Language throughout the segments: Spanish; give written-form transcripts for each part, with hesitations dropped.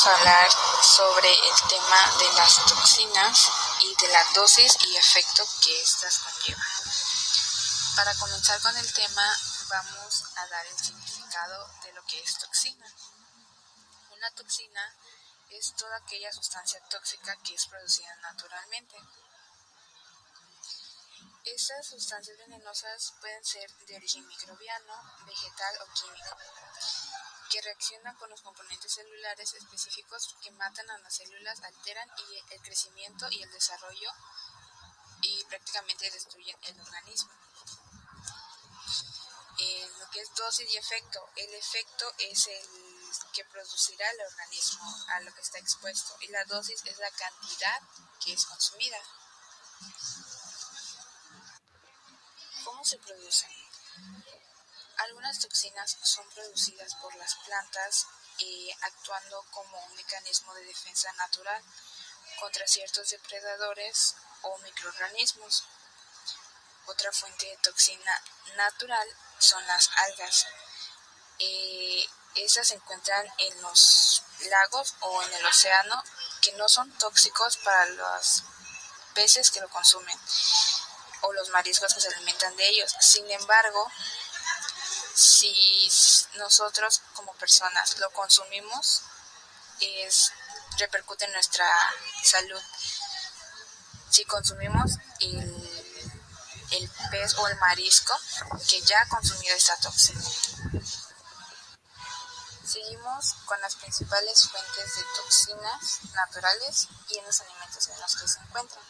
vamos a hablar sobre el tema de las toxinas y de la dosis y efecto que éstas conllevan. Para comenzar con el tema, vamos a dar el significado de lo que es toxina. Una toxina es toda aquella sustancia tóxica que es producida naturalmente. Estas sustancias venenosas pueden ser de origen microbiano, vegetal o químico, que reaccionan con los componentes celulares específicos que matan a las células, alteran el crecimiento y el desarrollo y prácticamente destruyen el organismo. Lo que es dosis y efecto, el efecto es el que producirá el organismo a lo que está expuesto y la dosis es la cantidad que es consumida. ¿Cómo se producen? Algunas toxinas son producidas por las plantas actuando como un mecanismo de defensa natural contra ciertos depredadores o microorganismos. Otra fuente de toxina natural son las algas. Estas se encuentran en los lagos o en el océano, que no son tóxicos para los peces que lo consumen o los mariscos que se alimentan de ellos. Sin embargo, si nosotros como personas lo consumimos, repercute en nuestra salud. Si consumimos el pez o el marisco que ya ha consumido esta toxina. Seguimos con las principales fuentes de toxinas naturales y en los alimentos en los que se encuentran.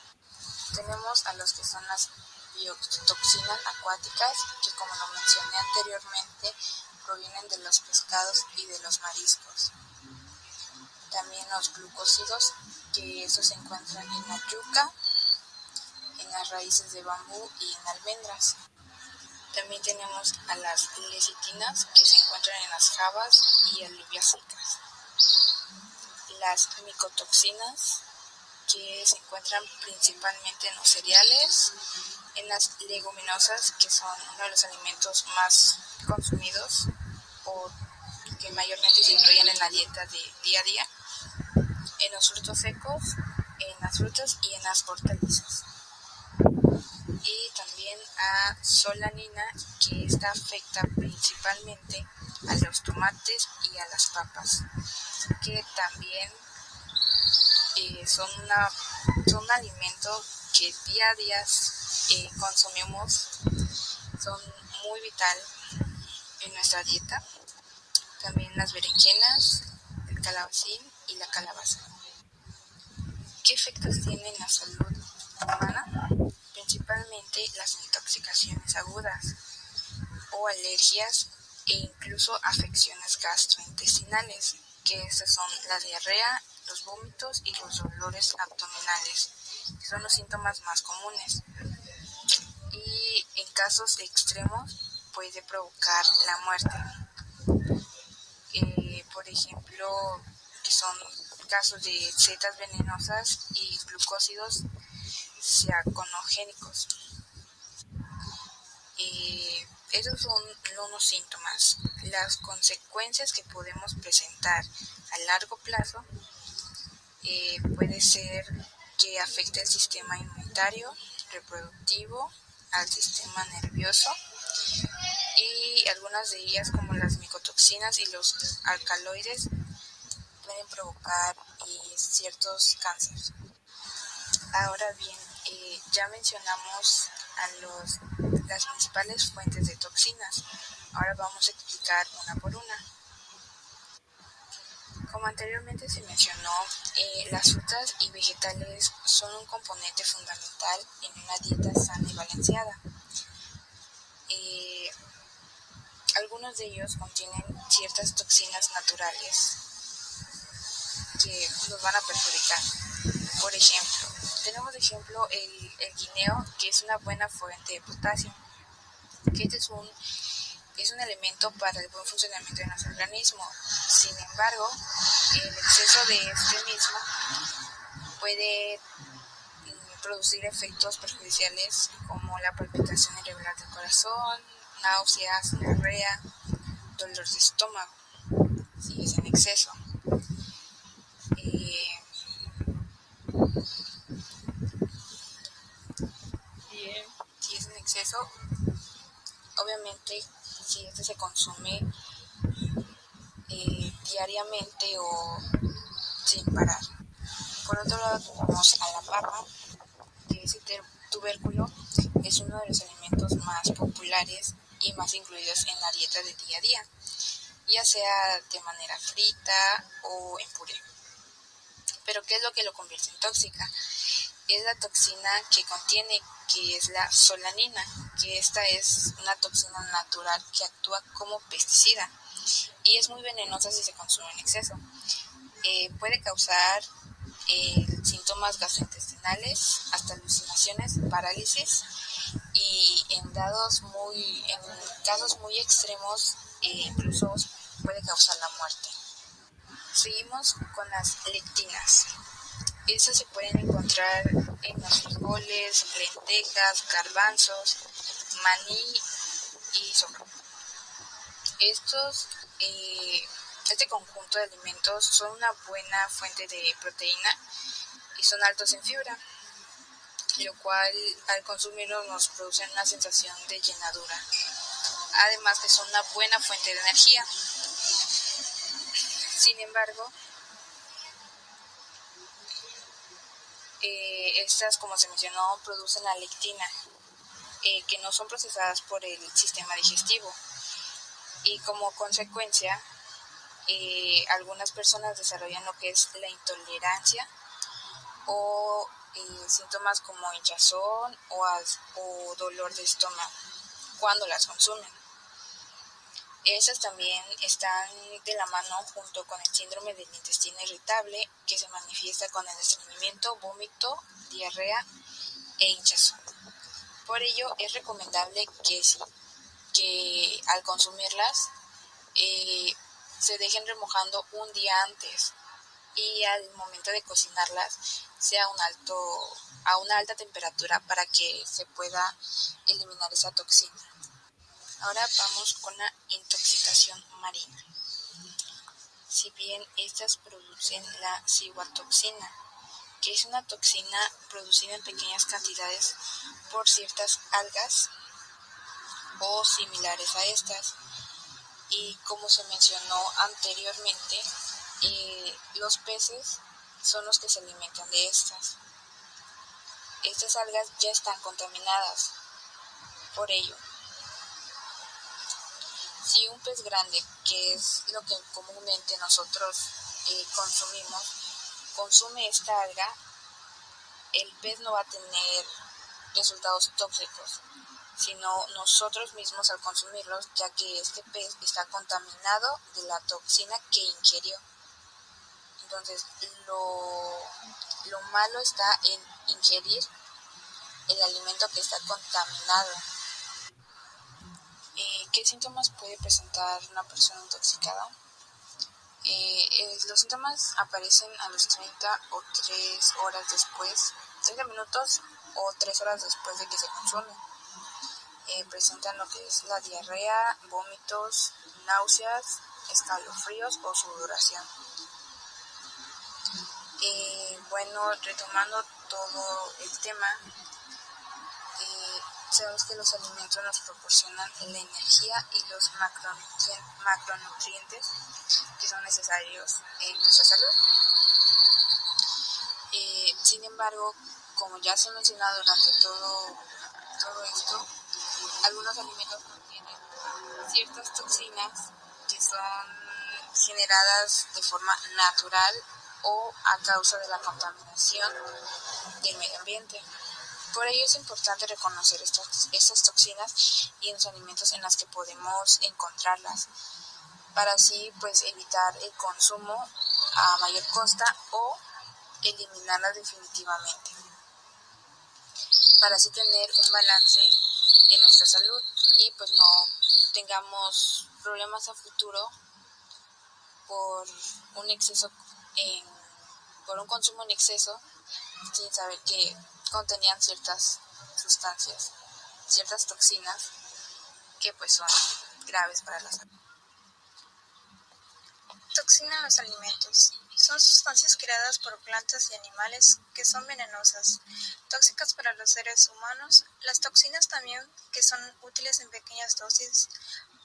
Tenemos a los que son las biotoxinas acuáticas, que como lo mencioné anteriormente, provienen de los pescados y de los mariscos. También los glucósidos, que estos se encuentran en la yuca, en las raíces de bambú y en almendras. También tenemos a las lecitinas, que se encuentran en las habas y alubias secas. Las micotoxinas, que se encuentran principalmente en los cereales, en las leguminosas, que son uno de los alimentos más consumidos o que mayormente se incluyen en la dieta de día a día, en los frutos secos, en las frutas y en las hortalizas. Y también a solanina, que esta afecta principalmente a los tomates y a las papas, que también son un alimento que día a día consumimos, son muy vital en nuestra dieta. También las berenjenas, el calabacín y la calabaza. ¿Qué efectos tiene en la salud humana? Principalmente las intoxicaciones agudas o alergias e incluso afecciones gastrointestinales, que estas son la diarrea, los vómitos y los dolores abdominales, que son los síntomas más comunes. Y en casos extremos puede provocar la muerte. Por ejemplo, que son casos de setas venenosas y glucósidos ciaconogénicos. Esos son unos síntomas. Las consecuencias que podemos presentar a largo plazo puede ser que afecte el sistema inmunitario, reproductivo, al sistema nervioso, y algunas de ellas, como las micotoxinas y los alcaloides, pueden provocar ciertos cánceres. Ahora bien, ya mencionamos las principales fuentes de toxinas. Ahora vamos a explicar una por una. Como anteriormente se mencionó, las frutas y vegetales son un componente fundamental en una dieta sana y balanceada. Algunos de ellos contienen ciertas toxinas naturales que nos van a perjudicar. Por ejemplo, tenemos de ejemplo el guineo, que es una buena fuente de potasio, que este es un elemento para el buen funcionamiento de nuestro organismo. Sin embargo, el exceso de este mismo puede producir efectos perjudiciales como la palpitación irregular del corazón, náuseas, diarrea, dolor de estómago, si es en exceso. si es en exceso, obviamente si este se consume diariamente o sin parar. Por otro lado tenemos a la papa, que ese tubérculo es uno de los alimentos más populares y más incluidos en la dieta de día a día, ya sea de manera frita o en puré. Pero ¿qué es lo que lo convierte en tóxica? Es la toxina que contiene, que es la solanina, que esta es una toxina natural que actúa como pesticida y es muy venenosa si se consume en exceso. Puede causar síntomas gastrointestinales, hasta alucinaciones, parálisis y en casos muy extremos incluso puede causar la muerte. Seguimos con las lectinas. Estas se pueden encontrar en los frijoles, lentejas, garbanzos, maní y soja. Este conjunto de alimentos son una buena fuente de proteína y son altos en fibra, lo cual al consumirlos nos produce una sensación de llenadura. Además que son una buena fuente de energía. Sin embargo, estas, como se mencionó, producen la lectina, que no son procesadas por el sistema digestivo. Y como consecuencia, algunas personas desarrollan lo que es la intolerancia o síntomas como hinchazón o dolor de estómago cuando las consumen. Estas también están de la mano junto con el síndrome del intestino irritable, que se manifiesta con el estreñimiento, vómito, diarrea e hinchazón. Por ello es recomendable que al consumirlas se dejen remojando un día antes y al momento de cocinarlas sea a una alta temperatura para que se pueda eliminar esa toxina. Ahora vamos con la intoxicación marina. Si bien estas producen la cihuatoxina, que es una toxina producida en pequeñas cantidades por ciertas algas o similares a estas, y como se mencionó anteriormente, los peces son los que se alimentan de estas. Estas algas ya están contaminadas. Por ello, si un pez grande, que es lo que comúnmente nosotros consumimos, consume esta alga, el pez no va a tener resultados tóxicos, sino nosotros mismos al consumirlos, ya que este pez está contaminado de la toxina que ingirió. Entonces, lo malo está en ingerir el alimento que está contaminado. ¿Qué síntomas puede presentar una persona intoxicada? Los síntomas aparecen a los 30 o 3 horas después, 30 minutos o 3 horas después de que se consume. Presentan lo que es la diarrea, vómitos, náuseas, escalofríos o sudoración. Bueno, retomando todo el tema, sabemos que los alimentos nos proporcionan la energía y los macronutrientes que son necesarios en nuestra salud. Sin embargo, como ya se ha mencionado durante todo esto, algunos alimentos contienen ciertas toxinas que son generadas de forma natural o a causa de la contaminación del medio ambiente. Por ello es importante reconocer estas toxinas y en los alimentos en los que podemos encontrarlas, para así pues evitar el consumo a mayor costa o eliminarlas definitivamente, para así tener un balance en nuestra salud y pues no tengamos problemas a futuro por por un consumo en exceso sin saber que contenían ciertas sustancias, ciertas toxinas que pues son graves para la salud. Toxina en los alimentos. Son sustancias creadas por plantas y animales que son venenosas, tóxicas para los seres humanos. Las toxinas también que son útiles en pequeñas dosis,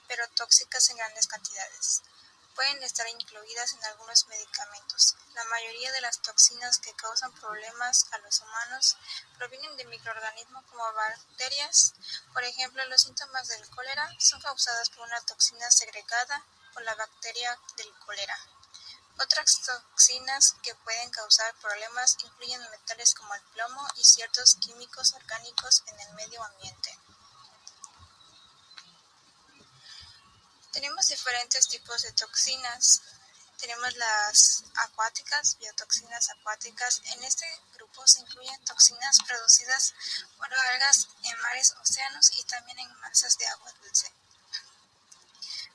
pero tóxicas en grandes cantidades. Pueden estar incluidas en algunos medicamentos. La mayoría de las toxinas que causan problemas a los humanos provienen de microorganismos como bacterias. Por ejemplo, los síntomas del cólera son causados por una toxina segregada por la bacteria del cólera. Otras toxinas que pueden causar problemas incluyen metales como el plomo y ciertos químicos orgánicos en el medio ambiente. Tenemos diferentes tipos de toxinas. Tenemos las acuáticas, biotoxinas acuáticas. En este grupo se incluyen toxinas producidas por algas en mares, océanos y también en masas de agua dulce.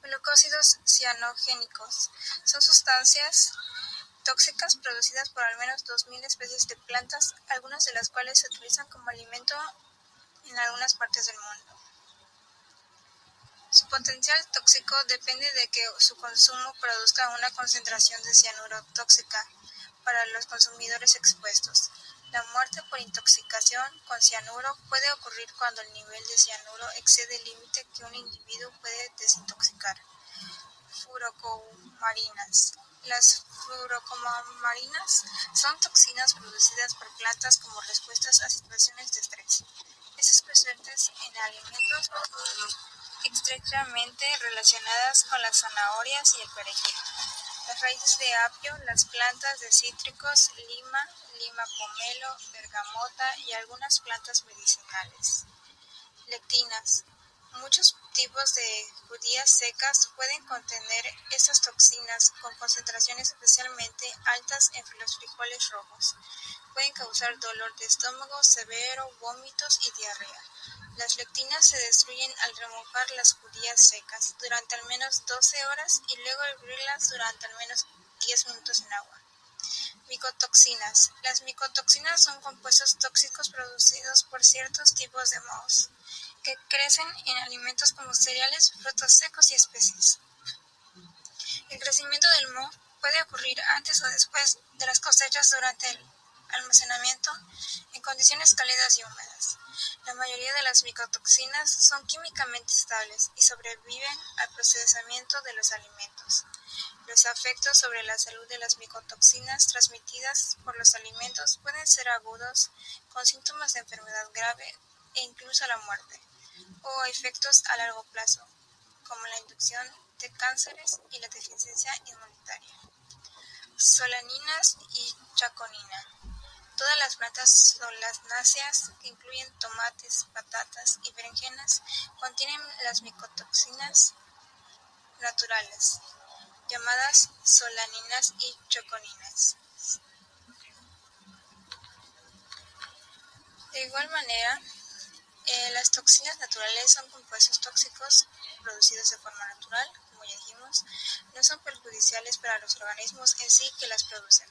Glucósidos cianogénicos son sustancias tóxicas producidas por al menos 2000 especies de plantas, algunas de las cuales se utilizan como alimento en algunas partes del mundo. Su potencial tóxico depende de que su consumo produzca una concentración de cianuro tóxica para los consumidores expuestos. La muerte por intoxicación con cianuro puede ocurrir cuando el nivel de cianuro excede el límite que un individuo puede desintoxicar. Furocomarinas. Las furocomarinas son toxinas producidas por plantas como respuestas a situaciones de estrés. Estas presentes en alimentos estrechamente relacionadas con las zanahorias y el perejil. Las raíces de apio, las plantas de cítricos, lima pomelo, bergamota y algunas plantas medicinales. Lectinas. Muchos tipos de judías secas pueden contener estas toxinas con concentraciones especialmente altas en los frijoles rojos. Pueden causar dolor de estómago severo, vómitos y diarrea. Las lectinas se destruyen al remojar las judías secas durante al menos 12 horas y luego hervirlas durante al menos 10 minutos en agua. Micotoxinas. Las micotoxinas son compuestos tóxicos producidos por ciertos tipos de mohos que crecen en alimentos como cereales, frutos secos y especies. El crecimiento del moho puede ocurrir antes o después de las cosechas durante el almacenamiento en condiciones cálidas y húmedas. La mayoría de las micotoxinas son químicamente estables y sobreviven al procesamiento de los alimentos. Los efectos sobre la salud de las micotoxinas transmitidas por los alimentos pueden ser agudos, con síntomas de enfermedad grave e incluso la muerte, o efectos a largo plazo, como la inducción de cánceres y la deficiencia inmunitaria. Solaninas y chaconina. Todas las plantas solanáceas, que incluyen tomates, patatas y berenjenas, contienen las micotoxinas naturales, llamadas solaninas y chaconinas. De igual manera, las toxinas naturales son compuestos tóxicos producidos de forma natural, como ya dijimos, no son perjudiciales para los organismos en sí que las producen,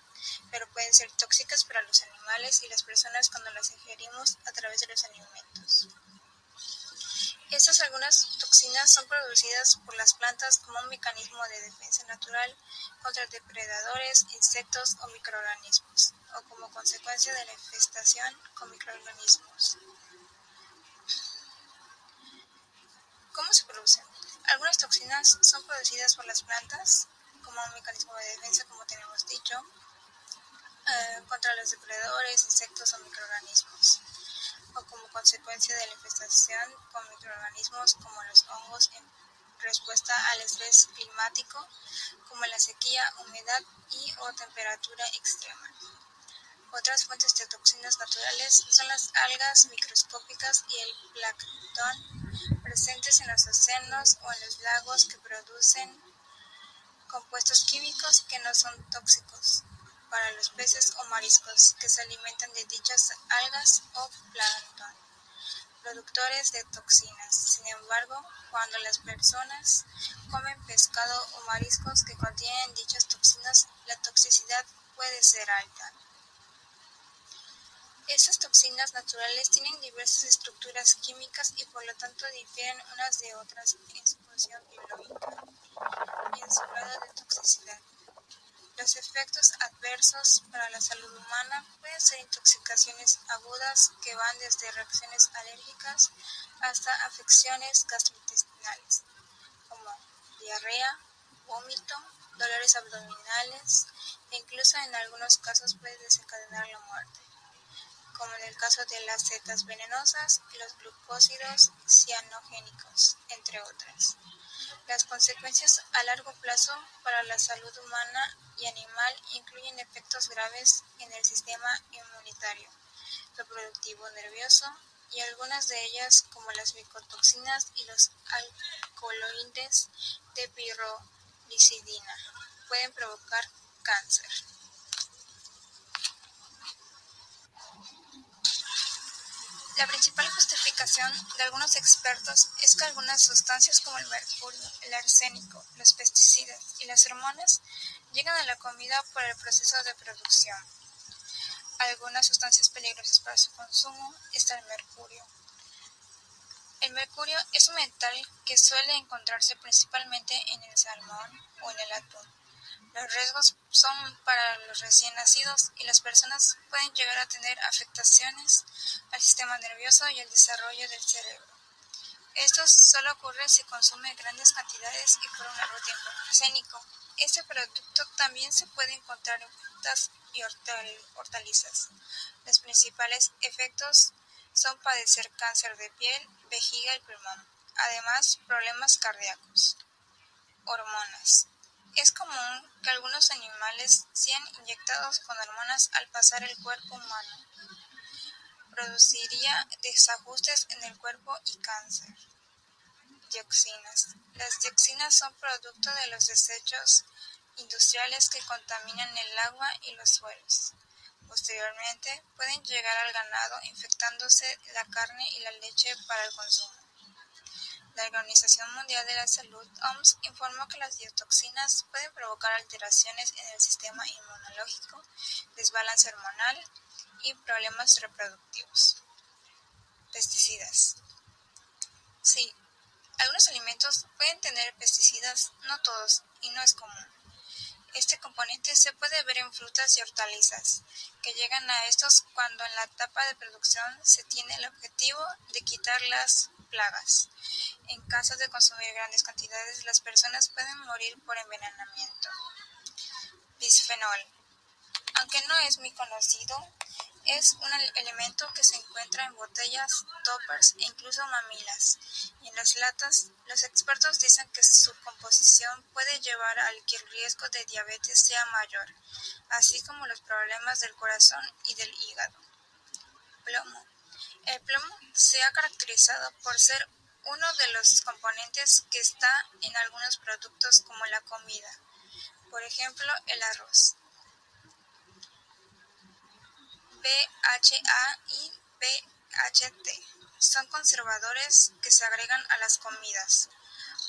pero pueden ser tóxicas para los animales y las personas cuando las ingerimos a través de los alimentos. Estas algunas toxinas son producidas por las plantas como un mecanismo de defensa natural contra depredadores, insectos o microorganismos, o como consecuencia de la infestación con microorganismos. ¿Cómo se producen? Algunas toxinas son producidas por las plantas como un mecanismo de defensa, como tenemos dicho, contra los depredadores, insectos o microorganismos, o como consecuencia de la infestación con microorganismos como los hongos en respuesta al estrés climático, como la sequía, humedad y o temperatura extrema. Otras fuentes de toxinas naturales son las algas microscópicas y el plancton presentes en los océanos o en los lagos que producen compuestos químicos que no son tóxicos para los peces o mariscos que se alimentan de dichas algas o plancton, productores de toxinas. Sin embargo, cuando las personas comen pescado o mariscos que contienen dichas toxinas, la toxicidad puede ser alta. Estas toxinas naturales tienen diversas estructuras químicas y por lo tanto difieren unas de otras en su función biológica y en su grado de toxicidad. Los Los efectos adversos para la salud humana pueden ser intoxicaciones agudas que van desde reacciones alérgicas hasta afecciones gastrointestinales, como diarrea, vómito, dolores abdominales e incluso en algunos casos puede desencadenar la muerte, como en el caso de las setas venenosas y los glucósidos cianogénicos, entre otras. Las consecuencias a largo plazo para la salud humana y animal incluyen efectos graves en el sistema inmunitario, reproductivo, nervioso, y algunas de ellas, como las micotoxinas y los alcaloides de pirrolicidina, pueden provocar cáncer. La principal justificación de algunos expertos es que algunas sustancias como el mercurio, el arsénico, los pesticidas y las hormonas llegan a la comida por el proceso de producción. Algunas sustancias peligrosas para su consumo está el mercurio. El mercurio es un metal que suele encontrarse principalmente en el salmón o en el atún. Los riesgos son para los recién nacidos y las personas pueden llegar a tener afectaciones al sistema nervioso y al desarrollo del cerebro. Esto solo ocurre si consume grandes cantidades y por un largo tiempo. Arsénico. Este producto también se puede encontrar en frutas y hortalizas. Los principales efectos son padecer cáncer de piel, vejiga y pulmón. Además, problemas cardíacos. Hormonas. Es común que algunos animales sean inyectados con hormonas al pasar el cuerpo humano. Produciría desajustes en el cuerpo y cáncer. Dioxinas. Las dioxinas son producto de los desechos industriales que contaminan el agua y los suelos. Posteriormente, pueden llegar al ganado infectándose la carne y la leche para el consumo. La Organización Mundial de la Salud, OMS, informó que las dioxinas pueden provocar alteraciones en el sistema inmunológico, desbalance hormonal y problemas reproductivos. Pesticidas. Sí, algunos alimentos pueden tener pesticidas, no todos, y no es común. Este componente se puede ver en frutas y hortalizas, que llegan a estos cuando en la etapa de producción se tiene el objetivo de quitar las plagas. En caso de consumir grandes cantidades, las personas pueden morir por envenenamiento. Bisfenol. Aunque no es muy conocido, es un elemento que se encuentra en botellas, toppers e incluso mamilas. Y en las latas, los expertos dicen que su composición puede llevar al que el riesgo de diabetes sea mayor, así como los problemas del corazón y del hígado. Plomo. El plomo se ha caracterizado por ser uno de los componentes que está en algunos productos como la comida, por ejemplo el arroz. BHA y BHT son conservadores que se agregan a las comidas,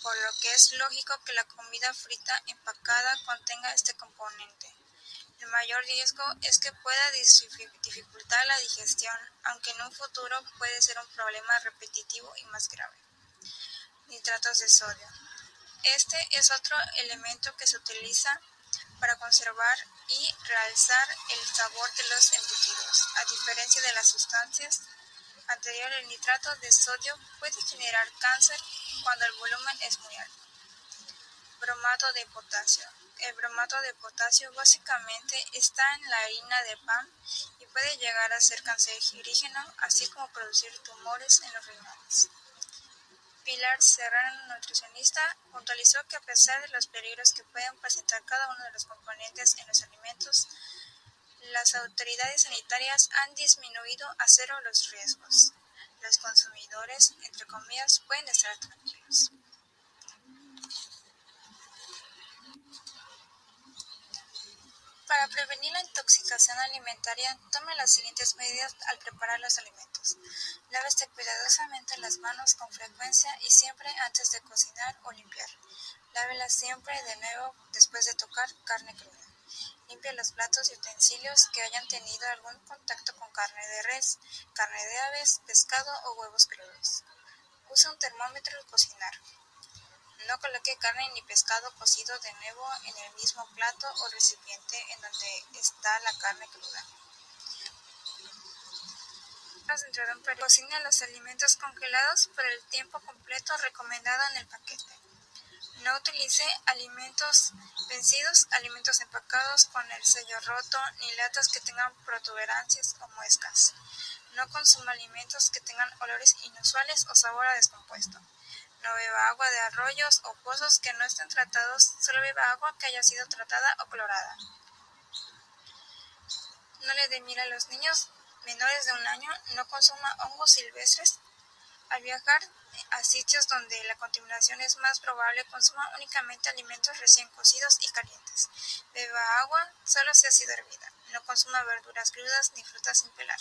por lo que es lógico que la comida frita empacada contenga este componente. El mayor riesgo es que pueda dificultar la digestión, aunque en un futuro puede ser un problema repetitivo y más grave. Nitratos de sodio. Este es otro elemento que se utiliza para conservar y realzar el sabor de los embutidos. A diferencia de las sustancias anteriores, el nitrato de sodio puede generar cáncer cuando el volumen es muy alto. Bromato de potasio. El bromato de potasio básicamente está en la harina de pan y puede llegar a ser cancerígeno, así como producir tumores en los riñones. Pilar Serrano, nutricionista, puntualizó que a pesar de los peligros que pueden presentar cada uno de los componentes en los alimentos, las autoridades sanitarias han disminuido a cero los riesgos. Los consumidores, entre comillas, pueden estar tranquilos. Para prevenir la intoxicación alimentaria, tome las siguientes medidas al preparar los alimentos. Lávese cuidadosamente las manos con frecuencia y siempre antes de cocinar o limpiar. Lávelas siempre de nuevo después de tocar carne cruda. Limpie los platos y utensilios que hayan tenido algún contacto con carne de res, carne de aves, pescado o huevos crudos. Use un termómetro al cocinar. No coloque carne ni pescado cocido de nuevo en el mismo plato o recipiente en donde está la carne cruda. Dentro de un periodo, cocine los alimentos congelados por el tiempo completo recomendado en el paquete. No utilice alimentos vencidos, alimentos empacados con el sello roto, ni latas que tengan protuberancias o muescas. No consuma alimentos que tengan olores inusuales o sabor a descompuesto. No beba agua de arroyos o pozos que no estén tratados, solo beba agua que haya sido tratada o clorada. No le dé miel a los niños menores de 1 año, no consuma hongos silvestres. Al viajar a sitios donde la contaminación es más probable, consuma únicamente alimentos recién cocidos y calientes. Beba agua solo si ha sido hervida. No consuma verduras crudas ni frutas sin pelar.